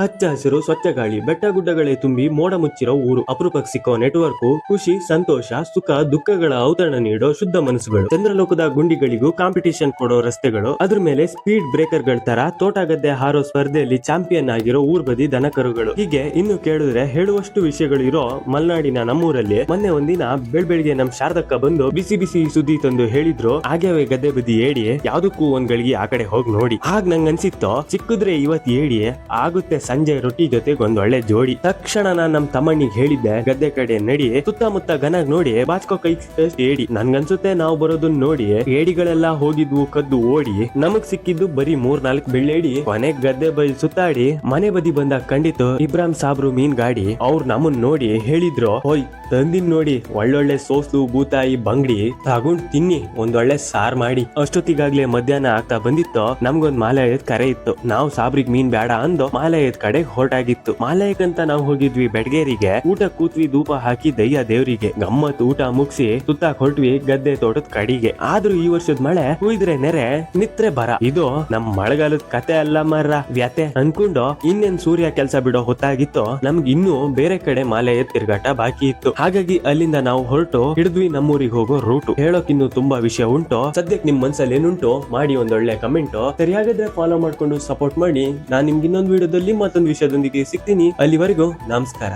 ಹಚ್ಚ ಹಸಿರು ಸ್ವಚ್ಛ ಗಾಳಿ ಬೆಟ್ಟ ಗುಡ್ಡಗಳೇ ತುಂಬಿ ಮೋಡ ಮುಚ್ಚಿರೋ ಊರು ಅಪರೂಪಕ್ಕೆ ಸಿಕ್ಕೋ ನೆಟ್ವರ್ಕ್ ಖುಷಿ ಸಂತೋಷ ಸುಖ ದುಃಖಗಳ ಔತಣ ನೀಡೋ ಶುದ್ಧ ಮನಸ್ಸುಗಳು ಚಂದ್ರಲೋಕದ ಗುಂಡಿಗಳಿಗೂ ಕಾಂಪಿಟೇಷನ್ ಕೊಡೋ ರಸ್ತೆಗಳು ಅದ್ರ ಮೇಲೆ ಸ್ಪೀಡ್ ಬ್ರೇಕರ್ ಗಳ ತರ ತೋಟ ಗದ್ದೆ ಹಾರೋ ಸ್ಪರ್ಧೆಯಲ್ಲಿ ಚಾಂಪಿಯನ್ ಆಗಿರೋ ಊರ್ ಬದಿ ದನಕರುಗಳು ಹೀಗೆ ಇನ್ನು ಕೇಳಿದ್ರೆ ಹೇಳುವಷ್ಟು ವಿಷಯಗಳು ಇರೋ ಮಲ್ನಾಡಿನ ನಮ್ಮೂರಲ್ಲಿ ಮೊನ್ನೆ ಒಂದಿನ ಬೆಳ್ಬೆಳಿಗ್ಗೆ ನಮ್ ಶಾರದಕ್ಕ ಬಂದು ಬಿಸಿ ಬಿಸಿ ಸುದ್ದಿ ತಂದು ಹೇಳಿದ್ರು ಆಗ್ಯಾವೆ ಗದ್ದೆ ಬದಿ ಏಡಿ ಯಾವ್ದಕ್ಕೂ ಒಂದ್ ಗಳಿಗೆ ಆ ಕಡೆ ಹೋಗಿ ನೋಡಿ ಆಗ ನಂಗೆ ಅನ್ಸಿತ್ತು ಚಿಕ್ಕದ್ರೆ ಇವತ್ ಏಡಿ ಆಗುತ್ತೆ ಸಂಜೆ ರೊಟ್ಟಿ ಜೊತೆಗೆ ಒಂದ್ ಒಳ್ಳೆ ಜೋಡಿ. ತಕ್ಷಣ ನಾನ್ ನಮ್ ತಮ್ಮಣ್ಣಿಗೆ ಹೇಳಿದ್ದೆ ಗದ್ದೆ ಕಡೆ ನಡಿ ಸುತ್ತಮುತ್ತ ಗನಗ್ ನೋಡಿ ಬಾಚ್ಕೋ ಕೈ ಏಡಿ. ನನ್ಗನ್ಸುತ್ತೆ ನಾವು ಬರೋದನ್ನ ನೋಡಿ ಏಡಿಗಳೆಲ್ಲ ಹೋಗಿದ್ವು ಕದ್ದು ಓಡಿ ನಮಗ್ ಸಿಕ್ಕಿದ್ದು ಬರೀ 3-4 ಬೆಳ್ಳೇಡಿ. ಕೊನೆಗ್ ಗದ್ದೆ ಬದಿ ಸುತ್ತಾಡಿ ಮನೆ ಬದಿ ಬಂದಾಗ ಕಂಡಿತು ಇಬ್ರಾಹಿಂ ಸಾಬ್ರು ಮೀನ್ ಗಾಡಿ. ಅವ್ರು ನಮ್ಮನ್ ನೋಡಿ ಹೇಳಿದ್ರು ಹೋಯ್ ತಂದಿನ್ ನೋಡಿ ಒಳ್ಳೊಳ್ಳೆ ಸೋಸು ಬೂತಾಯಿ ಬಂಗಡಿ ತಗೊಂಡ್ ತಿನ್ನಿ ಒಂದೊಳ್ಳೆ ಸಾರ್ ಮಾಡಿ. ಅಷ್ಟೊತ್ತಿಗಾಗ್ಲೇ ಮಧ್ಯಾಹ್ನ ಆಗ್ತಾ ಬಂದಿತ್ತು. ನಮ್ಗೊಂದ್ ಮಾಲಯದ ಕರೆ ಇತ್ತು. ನಾವು ಸಾಬ್ರಿಗ್ ಮೀನ್ ಬೇಡ ಅಂದು ಮಾಲಯದ ಕಡೆ ಹೊರಟಾಗಿತ್ತು. ಮಾಲಯಕ್ಕಂತ ನಾವು ಹೋಗಿದ್ವಿ ಬೆಡ್ಗೇರಿಗೆ. ಊಟ ಕೂತ್ವಿ ಧೂಪ ಹಾಕಿ ದಯ್ಯ ದೇವ್ರಿಗೆ ಗಮ್ಮತ್ ಊಟ ಮುಗಿಸಿ ಸುತ್ತಾಕ್ ಹೊರಟ್ವಿ ಗದ್ದೆ ತೋಟದ ಕಡಿಗೆ. ಆದ್ರೂ ಈ ವರ್ಷದ ಮಳೆ ಹುಯ್ದ್ರೆ ನೆರೆ ನಿತ್ರೆ ಬರ. ಇದು ನಮ್ ಮಳೆಗಾಲದ ಕತೆ ಅಲ್ಲ ಮರ ವ್ಯತೆ ಅನ್ಕೊಂಡು ಇನ್ನೇನ್ ಸೂರ್ಯ ಕೆಲ್ಸ ಬಿಡೋ ಹೊತ್ತಾಗಿತ್ತು. ನಮ್ಗೆ ಇನ್ನೂ ಬೇರೆ ಕಡೆ ಮಾಲಯದ ತಿರ್ಗಾಟ ಬಾಕಿ ಇತ್ತು. ಹಾಗಾಗಿ ಅಲ್ಲಿಂದ ನಾವು ಹೊರಟು ಹಿಡಿದ್ವಿ ನಮ್ಮೂರಿಗೆ ಹೋಗೋ ರೂಟು. ಹೇಳೋಕ್ ಇನ್ನು ತುಂಬಾ ವಿಷಯ ಉಂಟು. ಸದ್ಯಕ್ಕೆ ನಿಮ್ ಮನ್ಸಲ್ಲಿ ಏನುಂಟು ಮಾಡಿ ಒಂದೊಳ್ಳೆ ಕಮೆಂಟ್. ಸರಿಯಾಗಿದ್ರೆ ಫಾಲೋ ಮಾಡ್ಕೊಂಡು ಸಪೋರ್ಟ್ ಮಾಡಿ. ನಾನ್ ನಿಮ್ಗೆ ಇನ್ನೊಂದು ವಿಡಿಯೋದಲ್ಲಿ ಮತ್ತೊಂದು ವಿಷಯದೊಂದಿಗೆ ಸಿಗ್ತೀನಿ. ಅಲ್ಲಿವರೆಗೂ ನಮಸ್ಕಾರ.